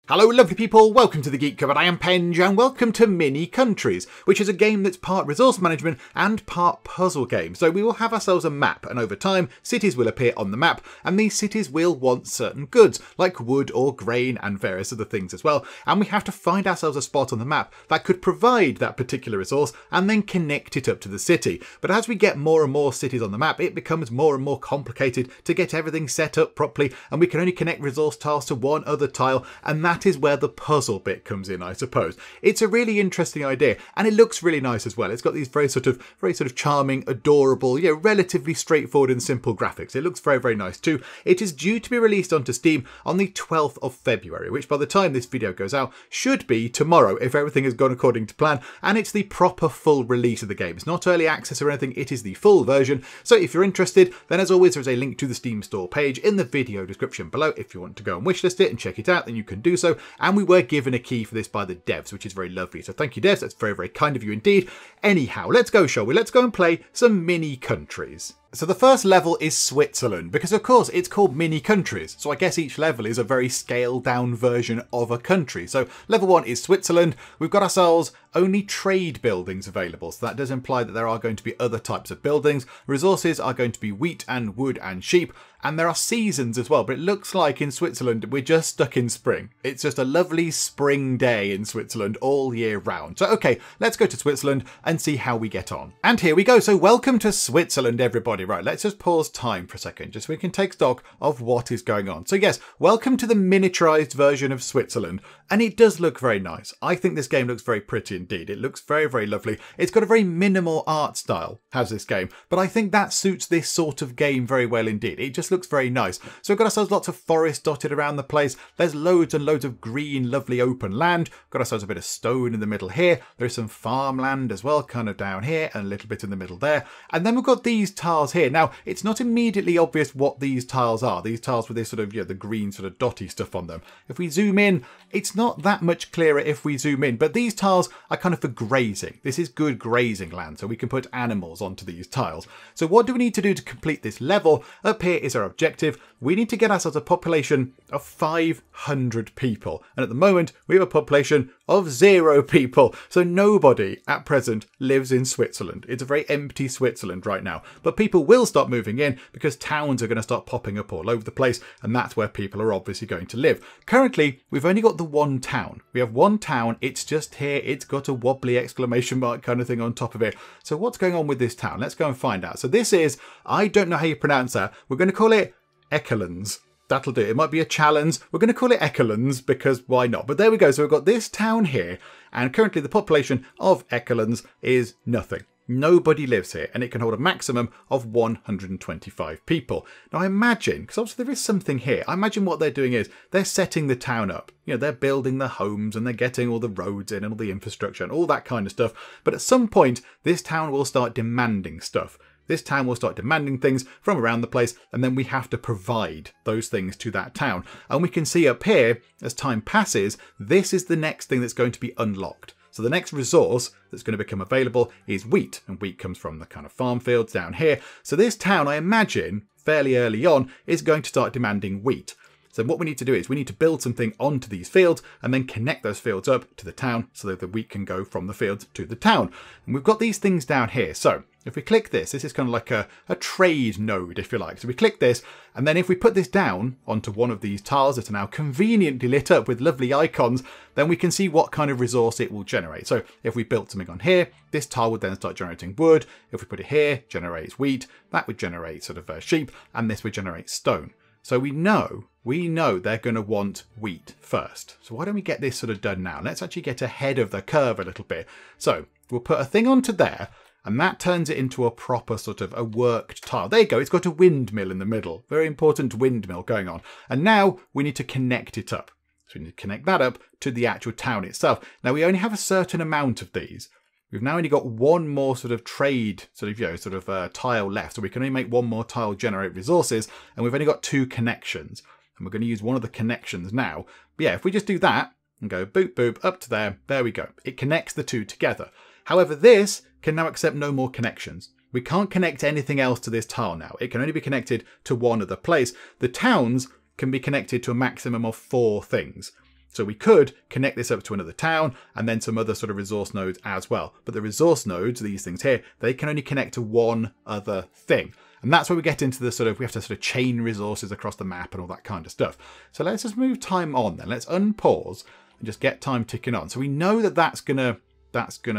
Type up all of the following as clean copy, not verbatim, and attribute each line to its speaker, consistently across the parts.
Speaker 1: Hello lovely people, welcome to the Geek Cupboard. I am Penge and welcome to Mini Countries, which is a game that's part resource management and part puzzle game. So we will have ourselves a map, and over time cities will appear on the map, and these cities will want certain goods like wood or grain and various other things as well, and we have to find ourselves a spot on the map that could provide that particular resource and then connect it up to the city. But as we get more and more cities on the map, it becomes more and more complicated to get everything set up properly, and we can only connect resource tiles to one other tile, and that is where the puzzle bit comes in, I suppose. It's a really interesting idea, and it looks really nice as well. It's got these very sort of charming, adorable, relatively straightforward and simple graphics. It looks very, very nice too. It is due to be released onto Steam on the 12th of February, which by the time this video goes out should be tomorrow if everything has gone according to plan, and it's the proper full release of the game. It's not early access or anything, it is the full version. So if you're interested, then as always, there's a link to the Steam store page in the video description below. If you want to go and wishlist it and check it out, then you can do so. And we were given a key for this by the devs, which is very lovely. So thank you, devs. That's very, very kind of you indeed. Anyhow, let's go, shall we? Let's go and play some Mini Countries. So the first level is Switzerland, because of course it's called Mini Countries. So I guess each level is a very scaled down version of a country. So level 1 is Switzerland. We've got ourselves only trade buildings available. So that does imply that there are going to be other types of buildings. Resources are going to be wheat and wood and sheep. And there are seasons as well, but it looks like in Switzerland we're just stuck in spring. It's just a lovely spring day in Switzerland all year round. So okay, let's go to Switzerland and see how we get on. And here we go. So welcome to Switzerland, everybody. Right, let's just pause time for a second, just so we can take stock of what is going on. So yes, welcome to the miniaturized version of Switzerland. And it does look very nice. I think this game looks very pretty indeed. It looks very, very lovely. It's got a very minimal art style, has this game, but I think that suits this sort of game very well indeed. It just looks very nice. So we've got ourselves lots of forest dotted around the place. There's loads and loads of green, lovely open land. Got ourselves a bit of stone in the middle here. There's some farmland as well, kind of down here, and a little bit in the middle there. And then we've got these tiles here. Now, it's not immediately obvious what these tiles are. These tiles with this sort of, the green sort of dotty stuff on them. If we zoom in, it's not that much clearer if we zoom in, but these tiles are kind of for grazing. This is good grazing land, so we can put animals onto these tiles. So what do we need to do to complete this level? Up here is our objective. We need to get ourselves a population of 500 people. And at the moment, we have a population of 0 people. So nobody at present lives in Switzerland. It's a very empty Switzerland right now. But people will start moving in because towns are going to start popping up all over the place. And that's where people are obviously going to live. Currently, we've only got the one town. We have one town. It's just here. It's got a wobbly exclamation mark kind of thing on top of it. So what's going on with this town? Let's go and find out. So this is, I don't know how you pronounce that. We're going to call it Ekelens. That'll do. It might be a challenge. We're going to call it Ekelens because why not? But there we go. So we've got this town here, and currently the population of Ekelens is nothing. Nobody lives here, and it can hold a maximum of 125 people. Now I imagine, because obviously there is something here, I imagine what they're doing is they're setting the town up. They're building the homes and they're getting all the roads in and all the infrastructure and all that kind of stuff. But at some point, this town will start demanding stuff. This town will start demanding things from around the place, and then we have to provide those things to that town. And we can see up here, as time passes, this is the next thing that's going to be unlocked. So the next resource that's going to become available is wheat, and wheat comes from the kind of farm fields down here. So this town, I imagine, fairly early on, is going to start demanding wheat. So what we need to do is we need to build something onto these fields and then connect those fields up to the town so that the wheat can go from the fields to the town. And we've got these things down here. So if we click this is kind of like a trade node, if you like. So we click this, and then if we put this down onto one of these tiles that are now conveniently lit up with lovely icons, then we can see what kind of resource it will generate. So if we built something on here, this tile would then start generating wood. If we put it here, generates wheat. That would generate sort of sheep, and this would generate stone. So we know they're going to want wheat first. So why don't we get this sort of done now? Let's actually get ahead of the curve a little bit. So we'll put a thing onto there, and that turns it into a proper sort of a worked tile. There you go. It's got a windmill in the middle. Very important windmill going on. And now we need to connect it up. So we need to connect that up to the actual town itself. Now we only have a certain amount of these. We've now only got one more sort of trade, tile left. So we can only make one more tile generate resources, and we've only got 2 connections. And we're going to use one of the connections now. But yeah, if we just do that and go boop, boop, up to there we go. It connects the 2 together. However, this can now accept no more connections. We can't connect anything else to this tile now. It can only be connected to one other place. The towns can be connected to a maximum of 4 things. So we could connect this up to another town and then some other sort of resource nodes as well. But the resource nodes, these things here, they can only connect to one other thing. And that's where we get into the sort of, we have to sort of chain resources across the map and all that kind of stuff. So let's just move time on then. Let's unpause and just get time ticking on. So we know that that's gonna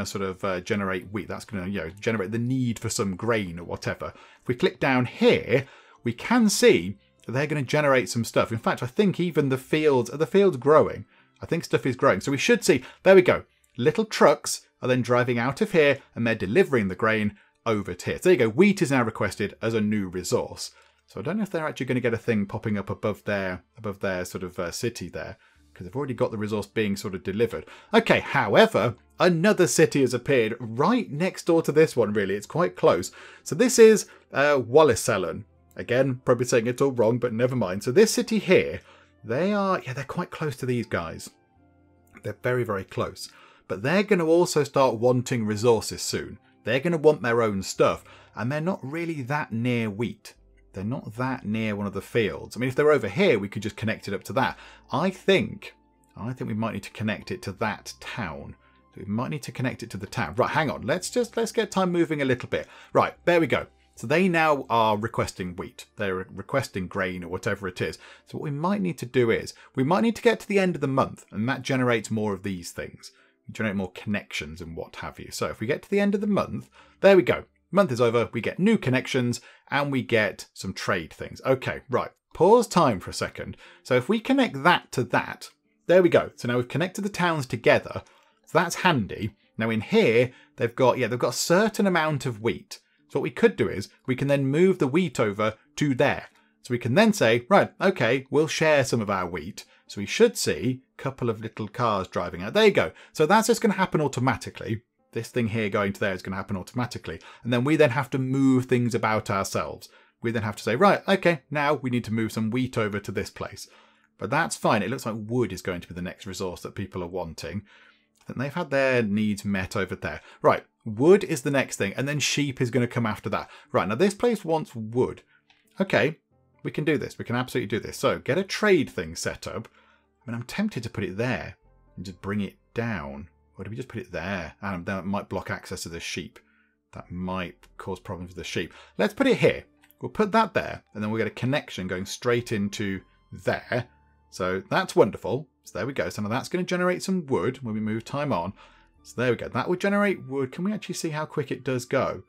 Speaker 1: sort of generate wheat. That's gonna, you know, generate the need for some grain or whatever. If we click down here, we can see that they're going to generate some stuff. In fact, I think even the fields, are the fields growing? I think stuff is growing. So we should see, there we go. Little trucks are then driving out of here and they're delivering the grain over to here. So there you go. Wheat is now requested as a new resource. So I don't know if they're actually going to get a thing popping up above their sort of city there, because they've already got the resource being sort of delivered. Okay, however, another city has appeared right next door to this one, really. It's quite close. So this is Wallisellen. Again, probably saying it all wrong, but never mind. So this city here, they're quite close to these guys. They're very, very close. But they're going to also start wanting resources soon. They're going to want their own stuff. And they're not really that near wheat. They're not that near one of the fields. I mean, if they're over here, we could just connect it up to that. I think we might need to connect it to that town. So we might need to connect it to the town. Right, hang on. Let's get time moving a little bit. Right, there we go. So they now are requesting wheat. They're requesting grain or whatever it is. So what we might need to do is, we might need to get to the end of the month, and that generates more of these things. We generate more connections and what have you. So if we get to the end of the month, there we go. Month is over, we get new connections, and we get some trade things. Okay, right. Pause time for a second. So if we connect that to that, there we go. So now we've connected the towns together. So that's handy. Now in here, they've got a certain amount of wheat. So what we could do is we can then move the wheat over to there. So we can then say, right, okay, we'll share some of our wheat. So we should see a couple of little cars driving out. There you go. So that's just going to happen automatically. This thing here going to there is going to happen automatically. And then we then have to move things about ourselves. We then have to say, right, okay, now we need to move some wheat over to this place. But that's fine. It looks like wood is going to be the next resource that people are wanting. And they've had their needs met over there. Right, wood is the next thing, and then sheep is going to come after that. Right, now this place wants wood. Okay, we can do this. We can absolutely do this. So get a trade thing set up. I mean, I'm tempted to put it there and just bring it down. Or do we just put it there? And that might block access to the sheep. That might cause problems with the sheep. Let's put it here. We'll put that there, and then we'll get a connection going straight into there. So that's wonderful. So there we go. So now that's going to generate some wood when we move time on. So there we go. That would generate wood. Can we actually see how quick it does go?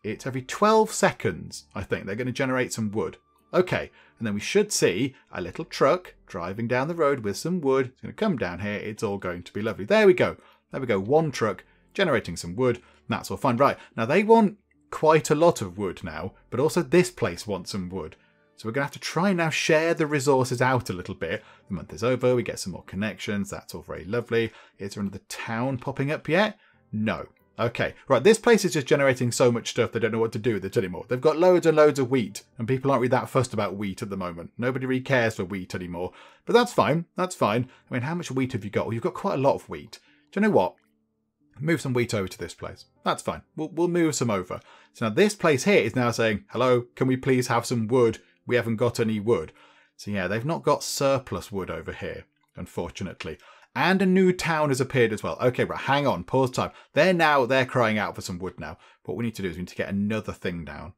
Speaker 1: It's every 12 seconds, I think. They're going to generate some wood. Okay. And then we should see a little truck driving down the road with some wood. It's going to come down here. It's all going to be lovely. There we go. There we go. One truck generating some wood. That's all fine. Right. Now they want quite a lot of wood now, but also this place wants some wood. So we're going to have to try and now share the resources out a little bit. The month is over. We get some more connections. That's all very lovely. Is there another town popping up yet? No. Okay. Right. This place is just generating so much stuff they don't know what to do with it anymore. They've got loads and loads of wheat, and people aren't really that fussed about wheat at the moment. Nobody really cares for wheat anymore. But that's fine. That's fine. I mean, how much wheat have you got? Well, you've got quite a lot of wheat. Do you know what? Move some wheat over to this place. That's fine. We'll move some over. So now this place here is now saying, hello, can we please have some wood? We haven't got any wood. So yeah, they've not got surplus wood over here, unfortunately. And a new town has appeared as well. Okay, right, hang on, pause time. They're crying out for some wood now. What we need to do is we need to get another thing down.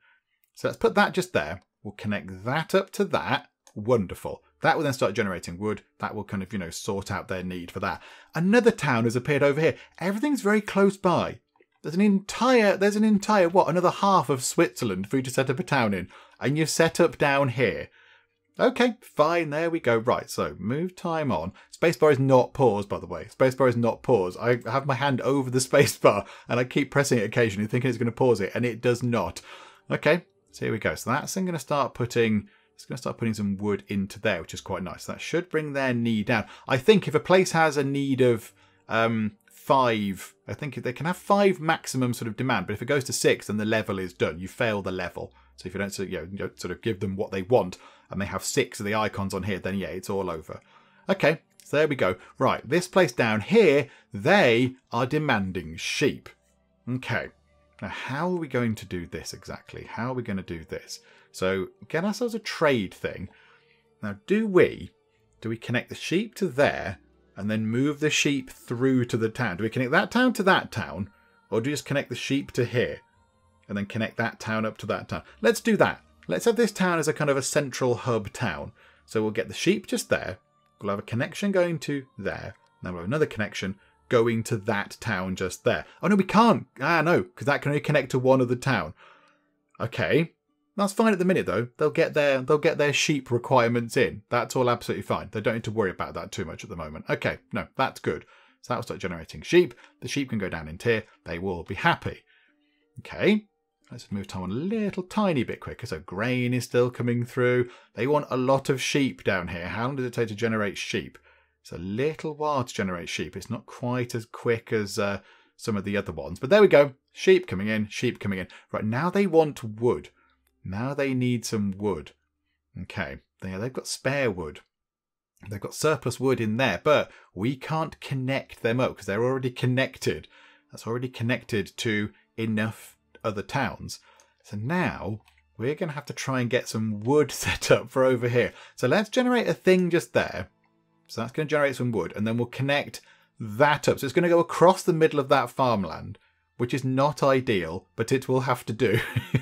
Speaker 1: So let's put that just there. We'll connect that up to that. Wonderful. That will then start generating wood. That will kind of, sort out their need for that. Another town has appeared over here. Everything's very close by. There's an entire, another half of Switzerland for you to set up a town in. And you've set up down here. Okay, fine, there we go. Right, so move time on. Spacebar is not paused, by the way. Spacebar is not paused. I have my hand over the spacebar and I keep pressing it occasionally thinking it's going to pause it, and it does not. Okay, so here we go. So that's going to start putting... It's going to start putting some wood into there, which is quite nice. That should bring their need down. I think if a place has a need of 5, I think they can have 5 maximum sort of demand. But if it goes to 6, then the level is done. You fail the level. So if you don't sort of give them what they want, and they have 6 of the icons on here, then yeah, it's all over. Okay, so there we go. Right, this place down here, they are demanding sheep. Okay, now how are we going to do this exactly? How are we going to do this? So get ourselves a trade thing. Now do we connect the sheep to there, and then move the sheep through to the town. Do we connect that town to that town, or do we just connect the sheep to here and then connect that town up to that town? Let's do that. Let's have this town as a kind of a central hub town. So we'll get the sheep just there. We'll have a connection going to there. Then we'll have another connection going to that town just there. Oh no, we can't. Ah no, because that can only connect to one of the town. Okay. That's fine at the minute though. They'll get their sheep requirements in. That's all absolutely fine. They don't need to worry about that too much at the moment. Okay, no, that's good. So that will start generating sheep. The sheep can go down in tier. They will be happy. Okay, let's move time on a little tiny bit quicker. So grain is still coming through. They want a lot of sheep down here. How long does it take to generate sheep? It's a little while to generate sheep. It's not quite as quick as some of the other ones. But there we go. Sheep coming in, sheep coming in. Right, now they want wood. Now they need some wood. Okay, they've got spare wood. They've got surplus wood in there, but we can't connect them up because they're already connected. That's already connected to enough other towns. So now we're going to have to try and get some wood set up for over here. So let's generate a thing just there. So that's going to generate some wood, and then we'll connect that up. So it's going to go across the middle of that farmland, which is not ideal, but it will have to do,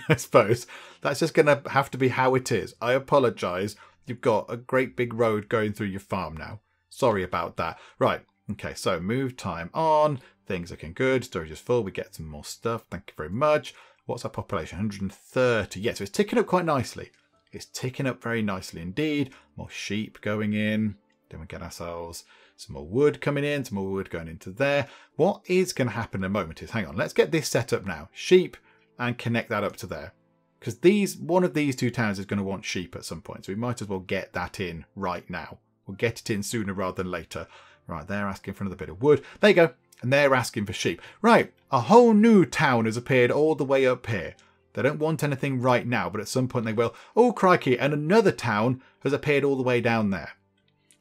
Speaker 1: I suppose. That's just going to have to be how it is. I apologise. You've got a great big road going through your farm now. Sorry about that. Right, okay, so move time on. Things looking good. Storage is full. We get some more stuff. Thank you very much. What's our population? 130. Yeah, so it's ticking up quite nicely. It's ticking up very nicely indeed. More sheep going in. Then we get ourselves some more wood coming in, some more wood going into there. What is going to happen in a moment is, hang on, let's get this set up now. Sheep, and connect that up to there. Because one of these two towns is going to want sheep at some point. So we might as well get that in right now. We'll get it in sooner rather than later. Right, they're asking for another bit of wood. There you go. And they're asking for sheep. Right, a whole new town has appeared all the way up here. They don't want anything right now, but at some point they will. Oh, crikey, and another town has appeared all the way down there.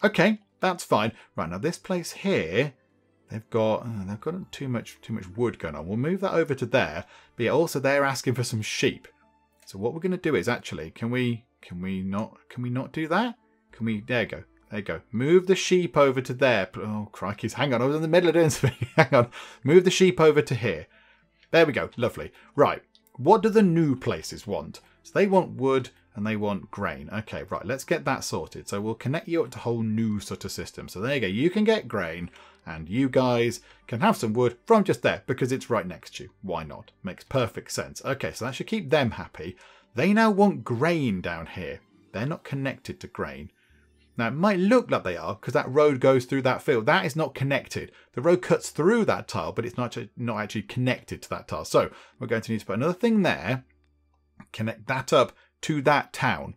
Speaker 1: Okay, that's fine. Right, now this place here, they've got too much wood going on. We'll move that over to there. But yeah, also they're asking for some sheep. So what we're going to do is actually, can we not do that? There you go. There you go. Move the sheep over to there. Oh, crikey. Hang on, I was in the middle of doing something. Hang on. Move the sheep over to here. There we go. Lovely. Right. What do the new places want? So they want wood and they want grain. Okay, right. Let's get that sorted. So we'll connect you up to a whole new sort of system. So there you go. You can get grain and you guys can have some wood from just there because it's right next to you. Why not? Makes perfect sense. Okay, so that should keep them happy. They now want grain down here. They're not connected to grain. Now, it might look like they are because that road goes through that field. That is not connected. The road cuts through that tile, but it's not actually connected to that tile. So we're going to need to put another thing there, connect that up to that town.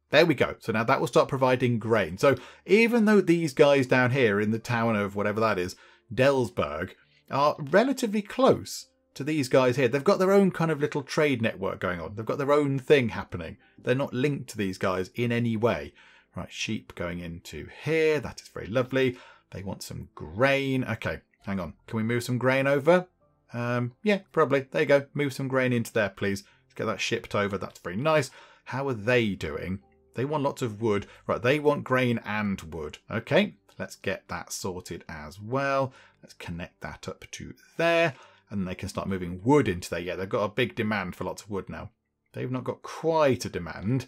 Speaker 1: There we go. So now that will start providing grain. So even though these guys down here in the town of whatever that is, Delsberg, are relatively close to these guys here, they've got their own kind of little trade network going on. They've got their own thing happening. They're not linked to these guys in any way. Right, sheep going into here. That is very lovely. They want some grain. Okay, hang on. Can we move some grain over? Yeah, probably. There you go. Move some grain into there, please. Let's get that shipped over. That's very nice. How are they doing? They want lots of wood. Right, they want grain and wood. Okay, let's get that sorted as well. Let's connect that up to there. And they can start moving wood into there. Yeah, they've got a big demand for lots of wood now. They've not got quite a demand.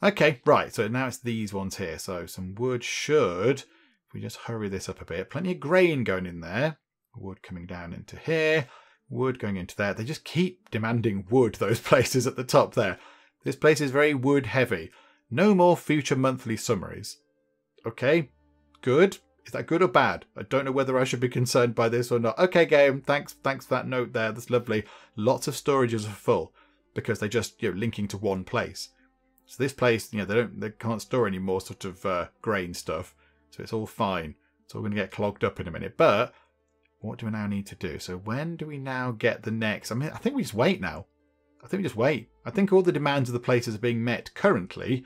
Speaker 1: Okay, right, so now it's these ones here. So some wood should, if we just hurry this up a bit, plenty of grain going in there. Wood coming down into here. Wood going into there. They just keep demanding wood, those places at the top there. This place is very wood heavy. No more future monthly summaries. Okay, good. Is that good or bad? I don't know whether I should be concerned by this or not. Okay, game, thanks for that note there. That's lovely. Lots of storages are full because they're just linking to one place. So this place, they can't store any more sort of grain stuff. So it's all fine. It's all going to get clogged up in a minute. But what do we now need to do? So when do we now get the next? I mean, I think we just wait now. I think we just wait. I think all the demands of the places are being met currently.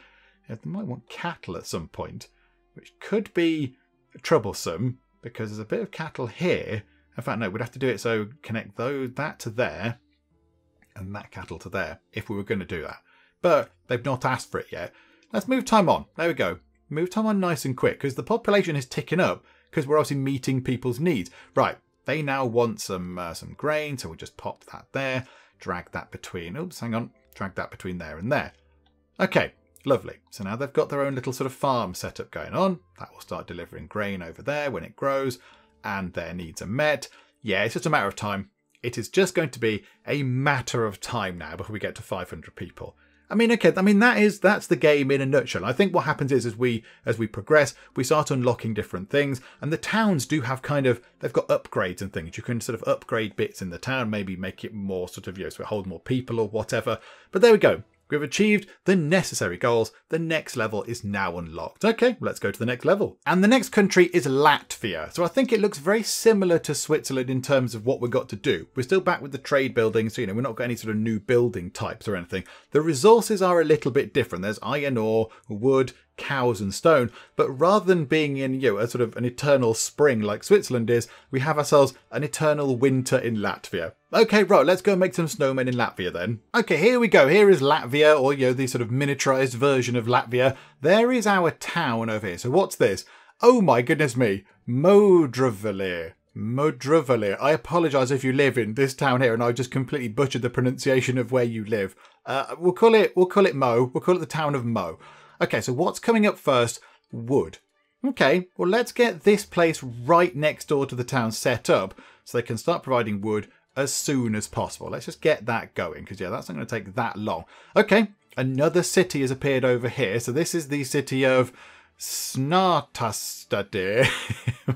Speaker 1: They might want cattle at some point, which could be troublesome because there's a bit of cattle here. In fact, no, we'd have to do it so connect that to there and that cattle to there if we were going to do that. But they've not asked for it yet. Let's move time on. There we go. Move time on nice and quick because the population is ticking up because we're obviously meeting people's needs. Right, they now want some grain, so we'll just pop that there, drag that between, oops, hang on, drag that between there and there. Okay, lovely. So now they've got their own little sort of farm setup going on. That will start delivering grain over there when it grows, and their needs are met. Yeah, it's just a matter of time. It is just going to be a matter of time now before we get to 500 people. I mean, okay, that's the game in a nutshell. I think what happens is as we progress, we start unlocking different things, and the towns do have they've got upgrades and things. You can sort of upgrade bits in the town, maybe make it more sort of, so it hold more people or whatever. But there we go. We've achieved the necessary goals. The next level is now unlocked. Okay, let's go to the next level. And the next country is Latvia. So I think it looks very similar to Switzerland in terms of what we've got to do. We're still back with the trade building, so we're not got any sort of new building types or anything. The resources are a little bit different. There's iron ore, wood, cows and stone, but rather than being in a sort of an eternal spring like Switzerland is, we have ourselves an eternal winter in Latvia. Okay, right, let's go and make some snowmen in Latvia then. Okay, here we go. Here is Latvia, or the sort of miniaturized version of Latvia. There is our town over here. So what's this? Oh my goodness me, Modrovalir. Modrovalir. I apologise if you live in this town here and I just completely butchered the pronunciation of where you live. We'll call it Mo. We'll call it the town of Mo. Okay, so what's coming up first? Wood. Okay, well, let's get this place right next door to the town set up so they can start providing wood as soon as possible. Let's just get that going because, that's not going to take that long. Okay, another city has appeared over here. So this is the city of Snartastadir.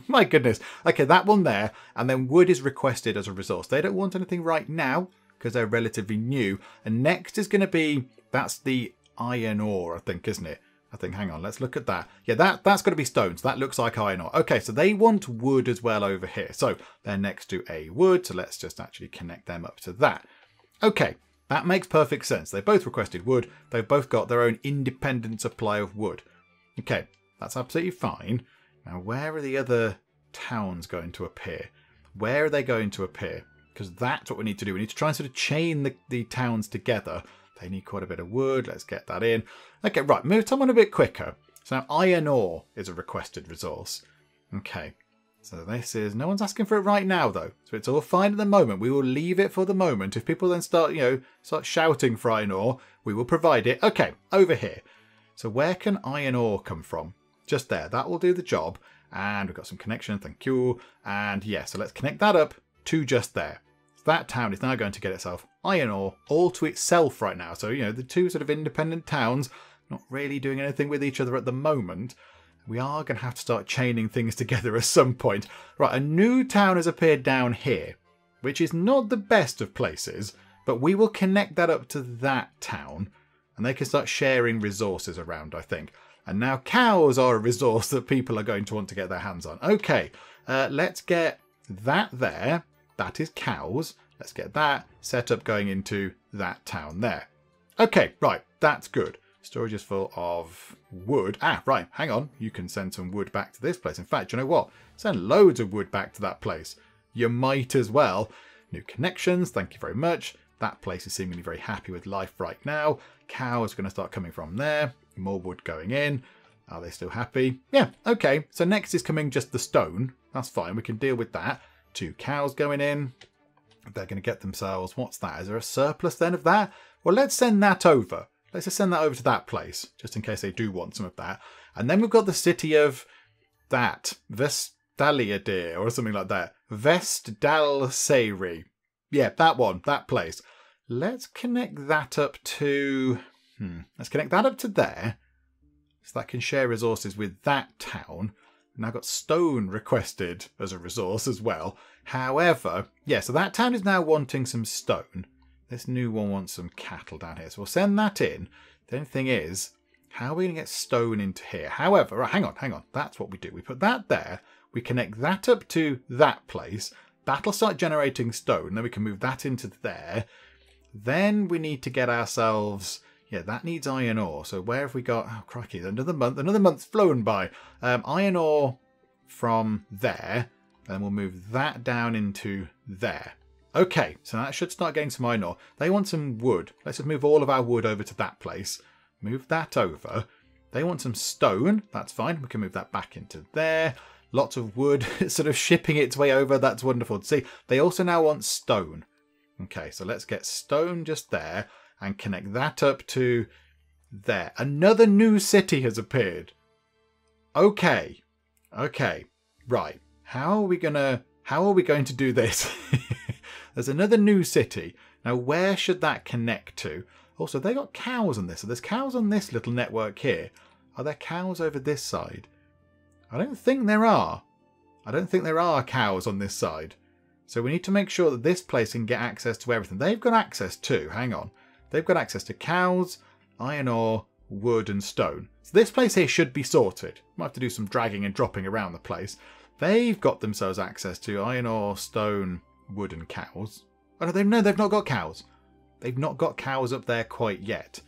Speaker 1: My goodness. Okay, that one there. And then wood is requested as a resource. They don't want anything right now because they're relatively new. And next is going to be, that's the iron ore, I think, isn't it? I think, hang on, let's look at that. Yeah, that's got to be stones. That looks like iron ore. Okay, so they want wood as well over here. So they're next to a wood. So let's just actually connect them up to that. Okay, that makes perfect sense. They both requested wood. They've both got their own independent supply of wood. Okay, that's absolutely fine. Now, where are the other towns going to appear? Where are they going to appear? Because that's what we need to do. We need to try and sort of chain the towns together. They need quite a bit of wood. Let's get that in. Okay, right. Move someone a bit quicker. So now iron ore is a requested resource. Okay. So this is... No one's asking for it right now, though. So it's all fine at the moment. We will leave it for the moment. If people then start shouting for iron ore, we will provide it. Okay, over here. So where can iron ore come from? Just there. That will do the job. And we've got some connection. Thank you. And yeah, so let's connect that up to just there. That town is now going to get itself iron ore all to itself right now. So, the two sort of independent towns not really doing anything with each other at the moment. We are going to have to start chaining things together at some point. Right, a new town has appeared down here, which is not the best of places, but we will connect that up to that town and they can start sharing resources around, I think. And now cows are a resource that people are going to want to get their hands on. Okay, let's get that there. That is cows. Let's get that set up going into that town there. Okay, right, that's good. Storage is full of wood. Ah, right, hang on. You can send some wood back to this place. In fact, you know what? Send loads of wood back to that place. You might as well. New connections, thank you very much. That place is seemingly very happy with life right now. Cows are going to start coming from there. More wood going in. Are they still happy? Yeah, okay. So next is coming just the stone. That's fine. We can deal with that. 2 cows going in. They're going to get themselves... What's that? Is there a surplus then of that? Well, let's send that over. Let's just send that over to that place, just in case they do want some of that. And then we've got the city of that. Vestaliadir, or something like that. Vestdalseri. Yeah, that one. That place. Let's connect that up to... Let's connect that up to there. So that can share resources with that town. Now got stone requested as a resource as well. However, yeah, so that town is now wanting some stone. This new one wants some cattle down here. So we'll send that in. The only thing is, how are we going to get stone into here? However, right, hang on. That's what we do. We put that there. We connect that up to that place. That'll start generating stone. Then we can move that into there. Then we need to get ourselves... Yeah, that needs iron ore. So where have we got... Oh, crikey, another month's flown by. Iron ore from there. Then we'll move that down into there. Okay, so that should start getting some iron ore. They want some wood. Let's just move all of our wood over to that place. Move that over. They want some stone. That's fine. We can move that back into there. Lots of wood sort of shipping its way over. That's wonderful to see. They also now want stone. Okay, so let's get stone just there and connect that up to there. Another new city has appeared. Okay. Okay. Right. How are we going to do this? There's another new city. Now, where should that connect to? Also, they got cows on this. So there's cows on this little network here. Are there cows over this side? I don't think there are. I don't think there are cows on this side. So we need to make sure that this place can get access to everything. They've got access to, hang on. They've got access to cows, iron ore, wood and stone. So this place here should be sorted. Might have to do some dragging and dropping around the place. They've got themselves access to iron ore, stone, wood and cows. Oh no, they've not got cows. They've not got cows up there quite yet.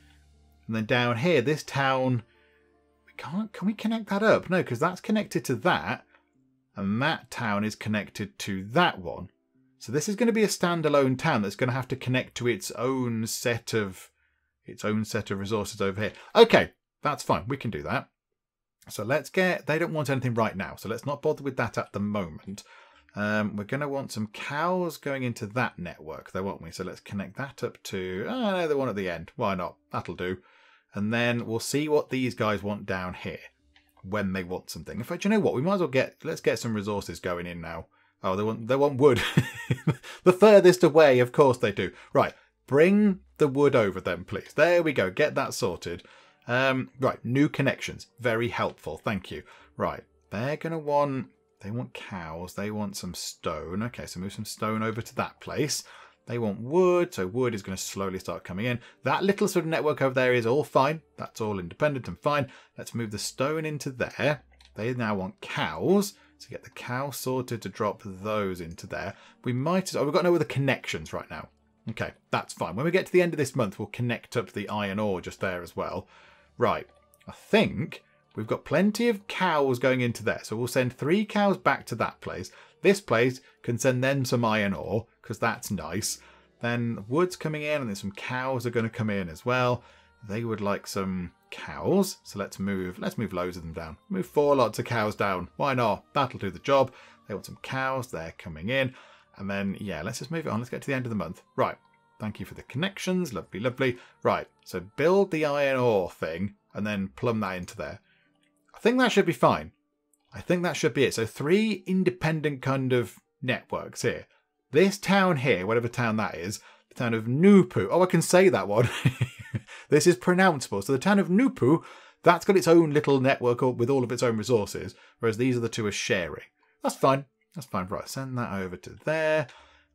Speaker 1: And then down here, this town, can we connect that up? No, because that's connected to that. And that town is connected to that one. So this is going to be a standalone town that's going to have to connect to its own set of resources over here. Okay, that's fine. We can do that. So let's get, they don't want anything right now. So let's not bother with that at the moment. We're going to want some cows going into that network though, won't we? So let's connect that up to, oh no, the one at the end. Why not? That'll do. And then we'll see what these guys want down here when they want something. In fact, you know what? We might as well let's get some resources going in now. Oh, they want wood. The furthest away, of course they do. Right, bring the wood over then, please. There we go. Get that sorted. Right, new connections. Very helpful. Thank you. Right, they're going to want, they want cows. They want some stone. Okay, so move some stone over to that place. They want wood, so wood is going to slowly start coming in. That little sort of network over there is all fine. That's all independent and fine. Let's move the stone into there. They now want cows. So get the cow sorted to drop those into there. We might, we've got no other connections right now. Okay, that's fine. When we get to the end of this month, we'll connect up the iron ore just there as well. Right, I think we've got plenty of cows going into there. So we'll send 3 cows back to that place. This place can send them some iron ore, because that's nice. Then wood's coming in, and then some cows are going to come in as well. They would like some cows, so let's move loads of them down. Move 4 lots of cows down. Why not? That'll do the job. They want some cows. They're coming in. And then, yeah, let's just move it on. Let's get to the end of the month. Right. Thank you for the connections. Lovely, lovely. Right. So build the iron ore thing and then plumb that into there. I think that should be fine. I think that should be it. So 3 independent kind of networks here. This town here, whatever town that is, the town of Nupu. Oh, I can say that one. This is pronounceable. So the town of Nupu, that's got its own little network with all of its own resources, whereas these are the 2 are sharing. That's fine. That's fine. Right, send that over to there.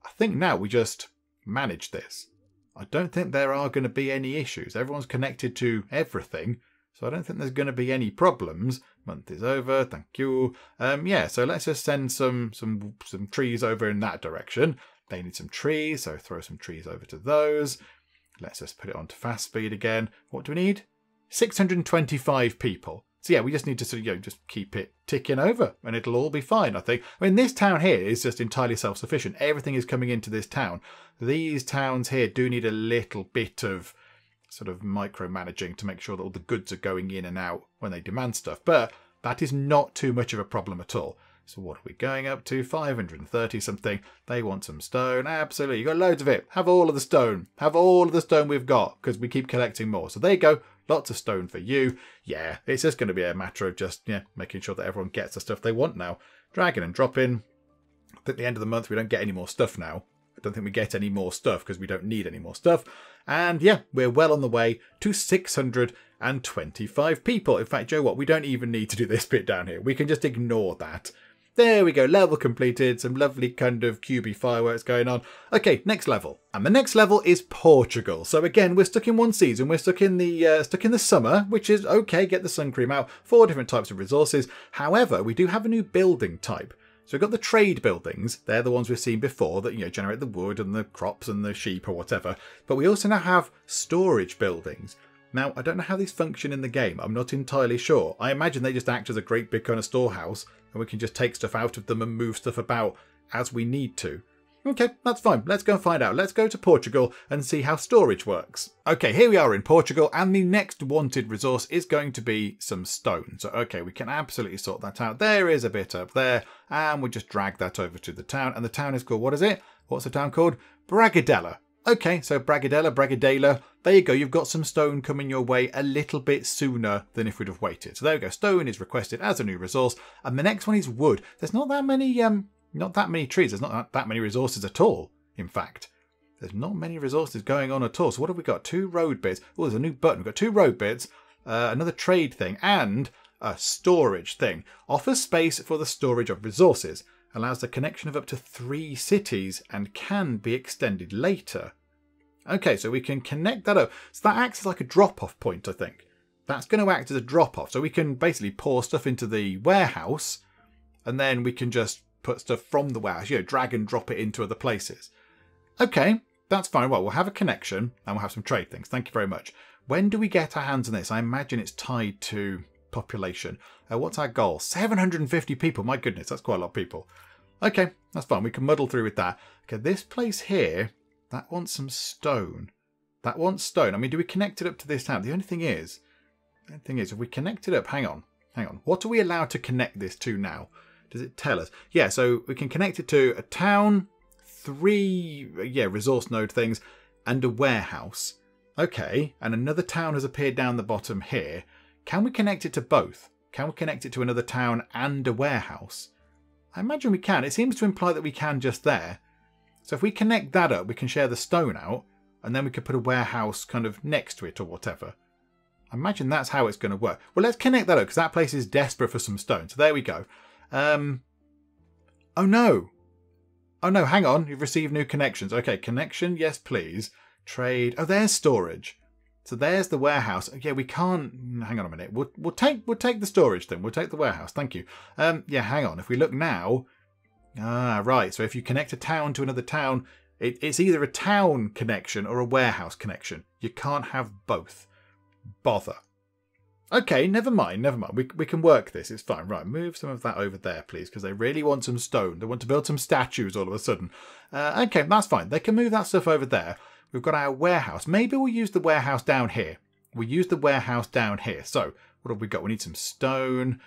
Speaker 1: I think now we just manage this. I don't think there are going to be any issues. Everyone's connected to everything, so I don't think there's going to be any problems. Month is over. Thank you. Yeah, so let's just send some trees over in that direction. They need some trees, so throw some trees over to those. Let's just put it on to fast speed again. What do we need? 625 people. So yeah, we just need to sort of, just keep it ticking over and it'll all be fine, I think. I mean, this town here is just entirely self-sufficient. Everything is coming into this town. These towns here do need a little bit of sort of micromanaging to make sure that all the goods are going in and out when they demand stuff. But that is not too much of a problem at all. So what are we going up to? 530 something. They want some stone. Absolutely. You got loads of it. Have all of the stone. Have all of the stone we've got because we keep collecting more. So there you go. Lots of stone for you. Yeah, it's just going to be a matter of just making sure that everyone gets the stuff they want now. Dragging and dropping. At the end of the month, we don't get any more stuff now. I don't think we get any more stuff because we don't need any more stuff. And yeah, we're well on the way to 625 people. In fact, Joe, what? We don't even need to do this bit down here. We can just ignore that. There we go, level completed, some lovely kind of QB fireworks going on. Okay, next level. And the next level is Portugal. So again, we're stuck in one season, we're stuck in the summer, which is okay, get the sun cream out, 4 different types of resources. However, we do have a new building type. So we've got the trade buildings, they're the ones we've seen before that generate the wood and the crops and the sheep or whatever. But we also now have storage buildings. Now, I don't know how these function in the game. I'm not entirely sure. I imagine they just act as a great big kind of storehouse and we can just take stuff out of them and move stuff about as we need to. Okay, that's fine. Let's go and find out. Let's go to Portugal and see how storage works. Okay, here we are in Portugal, and the next wanted resource is going to be some stone. So, okay, we can absolutely sort that out. There is a bit up there, and we'll just drag that over to the town. And the town is called, what is it? What's the town called? Bragadella. Okay, so Bragadella. There you go. You've got some stone coming your way a little bit sooner than if we'd have waited. So there we go. Stone is requested as a new resource. And the next one is wood. There's not that many trees. There's not that many resources at all, in fact. There's not many resources going on at all. So what have we got? 2 road bits. Oh, there's a new button. We've got 2 road bits, another trade thing, and a storage thing. Offers space for the storage of resources. Allows the connection of up to 3 cities and can be extended later. Okay, so we can connect that up. So that acts as like a drop-off point, I think. That's going to act as a drop-off. So we can basically pour stuff into the warehouse, and then we can just put stuff from the warehouse, drag and drop it into other places. Okay, that's fine. Well, we'll have a connection, and we'll have some trade things. Thank you very much. When do we get our hands on this? I imagine it's tied to population. What's our goal? 750 people. My goodness, that's quite a lot of people. Okay, that's fine. We can muddle through with that. Okay, this place here, that wants some stone. That wants stone. I mean, do we connect it up to this town? The only thing is, if we connect it up, hang on. What are we allowed to connect this to now? Does it tell us? Yeah, so we can connect it to a town, 3, resource node things, and a warehouse. Okay, and another town has appeared down the bottom here. Can we connect it to both? Can we connect it to another town and a warehouse? I imagine we can. It seems to imply that we can just there. So if we connect that up, we can share the stone out, and then we could put a warehouse kind of next to it or whatever. I imagine that's how it's going to work. Well, let's connect that up, because that place is desperate for some stone. So there we go. Oh no, hang on. You've received new connections. Okay, connection, yes please. Trade. Oh, there's storage. So there's the warehouse. Yeah, we can't. Hang on a minute. We'll take the storage thing. We'll take the warehouse. Thank you. Yeah, hang on. If we look now. Ah, right. So if you connect a town to another town, it's either a town connection or a warehouse connection. You can't have both. Bother. Okay, never mind. We can work this. It's fine. Right, move some of that over there, please, because they really want some stone. They want to build some statues all of a sudden. Okay, that's fine. They can move that stuff over there. We've got our warehouse. Maybe we'll use the warehouse down here. So, what have we got? We need some stone.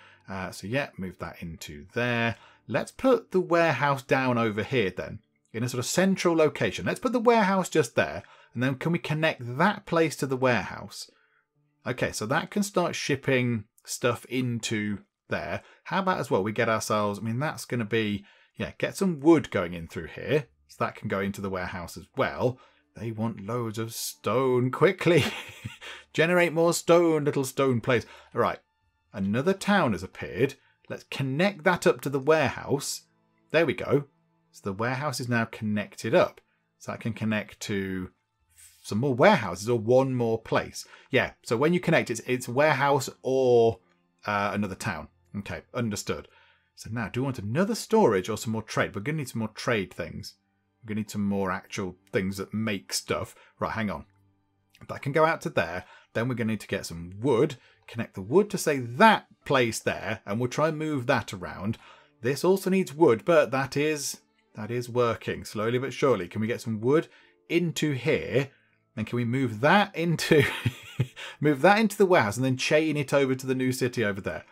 Speaker 1: So, yeah, move that into there. Let's put the warehouse down over here then, in a sort of central location. Let's put the warehouse just there. And then can we connect that place to the warehouse? Okay, so that can start shipping stuff into there. How about as well, we get ourselves, I mean, that's going to be, get some wood going in through here. So that can go into the warehouse as well. They want loads of stone. Quickly. Generate more stone, little stone place. All right, another town has appeared. Let's connect that up to the warehouse. There we go. So the warehouse is now connected up. So that can connect to some more warehouses or one more place. Yeah, so when you connect, it's warehouse or another town. Okay, understood. So now, do we want another storage or some more trade? We're going to need some more trade things. We're going to need some more actual things that make stuff. Right, hang on. That can go out to there. Then we're going to need to get some wood. Connect the wood to, say, that place there. And we'll try and move that around. This also needs wood, but that is working slowly but surely. Can we get some wood into here? And can we move that into the warehouse and then chain it over to the new city over there?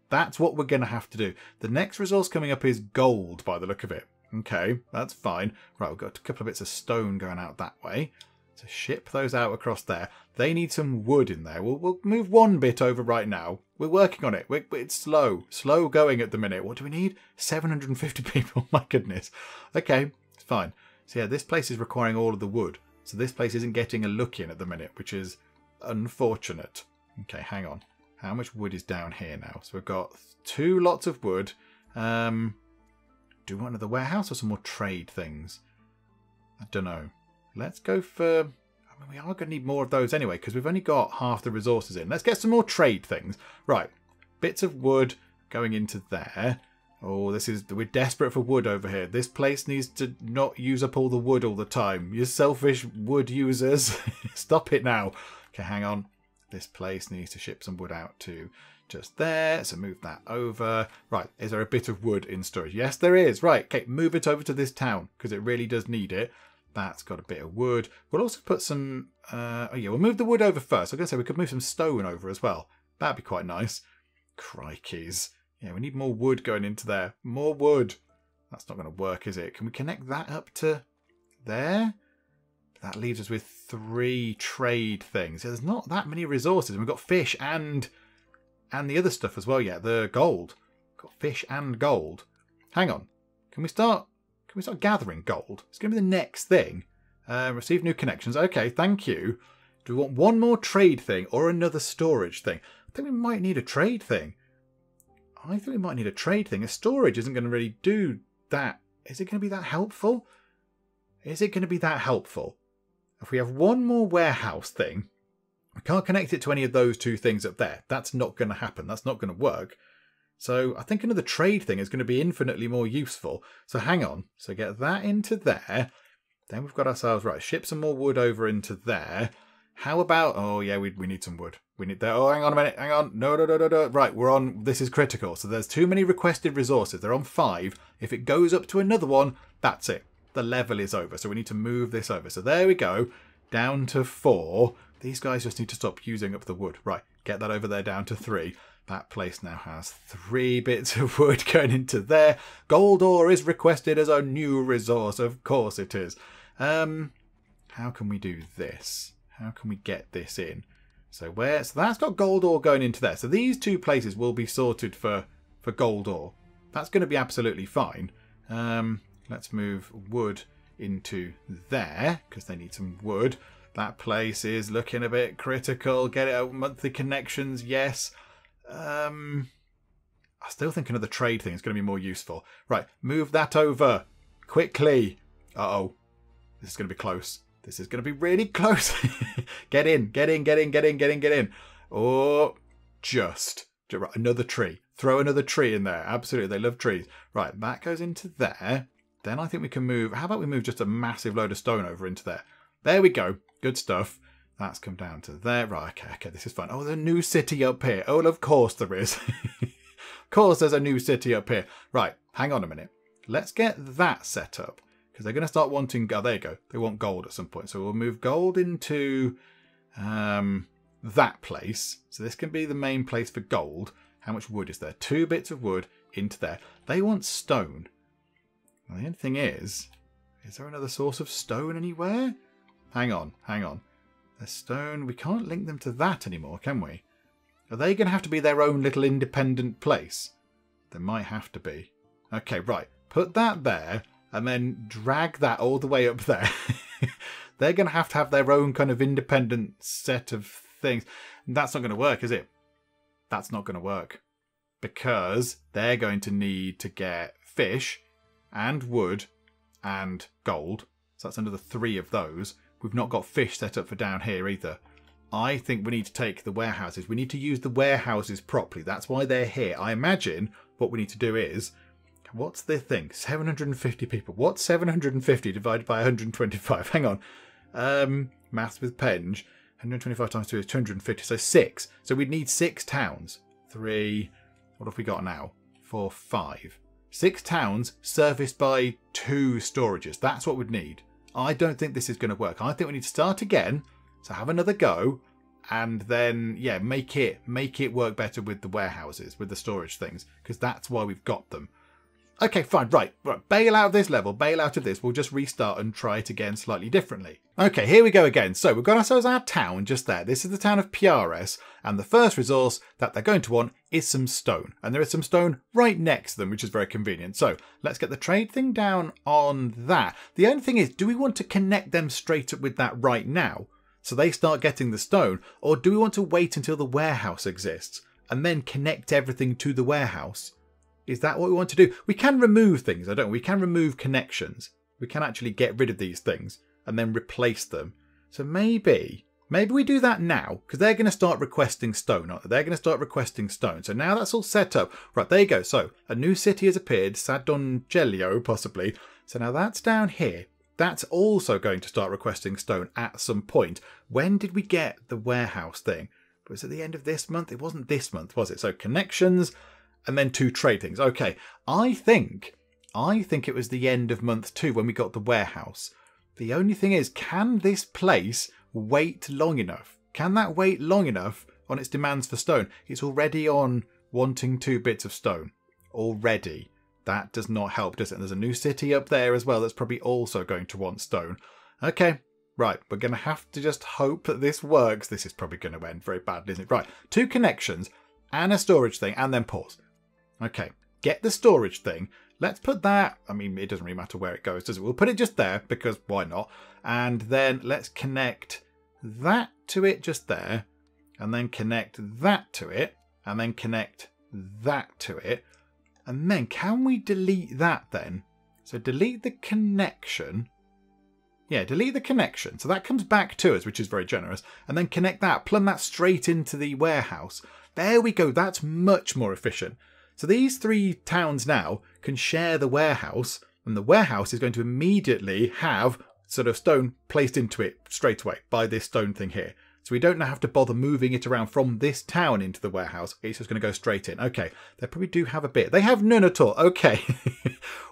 Speaker 1: That's what we're going to have to do. The next resource coming up is gold by the look of it. Okay, that's fine. Right, we've got a couple of bits of stone going out that way. So ship those out across there. They need some wood in there. We'll move one bit over right now. We're working on it. It's slow going at the minute. What do we need? 750 people. My goodness. Okay, it's fine. So yeah, this place is requiring all of the wood. So this place isn't getting a look in at the minute, which is unfortunate. Okay, hang on. How much wood is down here now? So we've got 2 lots of wood. Do we want another warehouse or some more trade things? I don't know. Let's go for... I mean, we are going to need more of those anyway, because we've only got half the resources in. Let's get some more trade things. Right. Bits of wood going into there. Oh, we're desperate for wood over here. This place needs to not use up all the wood all the time. You selfish wood users. Stop it now. Okay, hang on. This place needs to ship some wood out to just there. So move that over. Right, is there a bit of wood in storage? Yes, there is. Right, okay, move it over to this town because it really does need it. That's got a bit of wood. We'll also put some... oh yeah, we'll move the wood over first. I was going to say we could move some stone over as well. That'd be quite nice. Crikeys. Yeah, we need more wood going into there. More wood. That's not going to work, is it? Can we connect that up to there? That leaves us with 3 trade things. There's not that many resources. We've got fish and the other stuff as well. Yeah, the gold. Got fish and gold. Hang on. Can we start gathering gold? It's going to be the next thing. Receive new connections. Okay, thank you. Do we want one more trade thing or another storage thing? I think we might need a trade thing. I think we might need a trade thing. A storage isn't going to really do that. Is it going to be that helpful? Is it going to be that helpful? If we have one more warehouse thing, we can't connect it to any of those 2 things up there. That's not going to happen. That's not going to work. So I think another trade thing is going to be infinitely more useful. So hang on. So get that into there. Then we've got ourselves, right, ship some more wood over into there. How about, oh yeah, we need some wood. We need that. Oh, hang on a minute. Hang on. No. Right, we're on, this is critical. So there's too many requested resources. They're on 5. If it goes up to another one, that's it. The level is over. So we need to move this over. So there we go. Down to 4. These guys just need to stop using up the wood. Right, get that over there down to 3. That place now has 3 bits of wood going into there. Gold ore is requested as a new resource. Of course it is. How can we do this? How can we get this in? So that's got gold ore going into there. So these 2 places will be sorted for gold ore. That's going to be absolutely fine. Let's move wood into there because they need some wood. That place is looking a bit critical. Get it out, monthly connections, yes. I still think another trade thing is going to be more useful. Right, move that over quickly. Uh-oh. This is going to be close. This is going to be really close. Get in. Oh, just right, another tree. Throw another tree in there. Absolutely, they love trees. Right, that goes into there. Then I think we can move... How about we move just a massive load of stone over into there? There we go. Good stuff. That's come down to there. Right, okay, this is fun. Oh, there's a new city up here. Oh, of course there is. Of course there's a new city up here. Right, hang on a minute. Let's get that set up. Because they're going to start wanting... Oh, there you go. They want gold at some point. So we'll move gold into that place. So this can be the main place for gold. How much wood is there? 2 bits of wood into there. They want stone. Well, the only thing is there another source of stone anywhere? Hang on. There's stone. We can't link them to that anymore, can we? Are they going to have to be their own little independent place? They might have to be. Okay, right. Put that there and then drag that all the way up there. They're going to have their own kind of independent set of things. And that's not going to work, is it? That's not going to work. Because they're going to need to get fish and wood and gold. So that's another 3 of those. We've not got fish set up for down here either. I think we need to take the warehouses. We need to use the warehouses properly. That's why they're here. I imagine what we need to do is... What's the thing? 750 people. What's 750 divided by 125? Hang on. Maths with Penge. 125 times 2 is 250. So 6. So we'd need 6 towns. 3. What have we got now? 4, 5. 6 towns serviced by 2 storages. That's what we'd need. I don't think this is going to work. I think we need to start again. So have another go. And then, yeah, make it work better with the warehouses, with the storage things. Because that's why we've got them. Okay, fine, right. Bail out of this level, bail out of this. We'll just restart and try it again slightly differently. Okay, here we go again. So we've got ourselves our town just there. This is the town of Piares, and the first resource that they're going to want is some stone. And there is some stone right next to them, which is very convenient. So let's get the trade thing down on that. The only thing is, do we want to connect them straight up with that right now, so they start getting the stone, or do we want to wait until the warehouse exists and then connect everything to the warehouse? Is that what we want to do? We can remove things, I don't know. We can remove connections. We can actually get rid of these things and then replace them. So maybe we do that now, because they're going to start requesting stone, aren't they? They're going to start requesting stone. So now that's all set up. Right, there you go. So a new city has appeared, Sadongelio possibly. So now that's down here. That's also going to start requesting stone at some point. When did we get the warehouse thing? But was it the end of this month? It wasn't this month, was it? So connections and then 2 trade things. Okay, I think it was the end of month 2 when we got the warehouse. The only thing is, can this place wait long enough? Can that wait long enough on its demands for stone? It's already on wanting 2 bits of stone. Already. That does not help, does it? And there's a new city up there as well that's probably also going to want stone. Okay, right. We're going to have to just hope that this works. This is probably going to end very badly, isn't it? Right. 2 connections and a storage thing and then pause. Okay, get the storage thing. Let's put that, I mean, it doesn't really matter where it goes, does it? We'll put it just there because why not? And then let's connect that to it just there. And then connect that to it. And then connect that to it. And then can we delete that then? So delete the connection. Yeah, delete the connection. So that comes back to us, which is very generous. And then connect that, plumb that straight into the warehouse. There we go. That's much more efficient. So these 3 towns now can share the warehouse, and the warehouse is going to immediately have sort of stone placed into it straight away by this stone thing here. So we don't have to bother moving it around from this town into the warehouse. It's just going to go straight in. Okay, they probably do have a bit. They have none at all. Okay,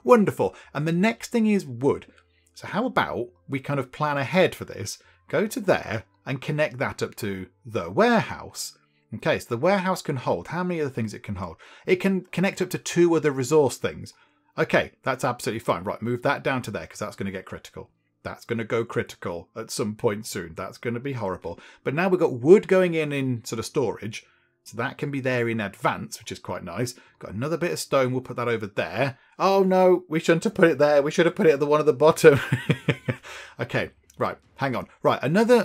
Speaker 1: wonderful. And the next thing is wood. So how about we kind of plan ahead for this, go to there and connect that up to the warehouse. Okay, so the warehouse can hold. How many other things it can hold? It can connect up to 2 other resource things. Okay, that's absolutely fine. Right, move that down to there because that's going to get critical. That's going to go critical at some point soon. That's going to be horrible. But now we've got wood going in sort of storage. So that can be there in advance, which is quite nice. Got another bit of stone. We'll put that over there. Oh, no, we shouldn't have put it there. We should have put it at the one at the bottom. Okay. Right, hang on. Right, another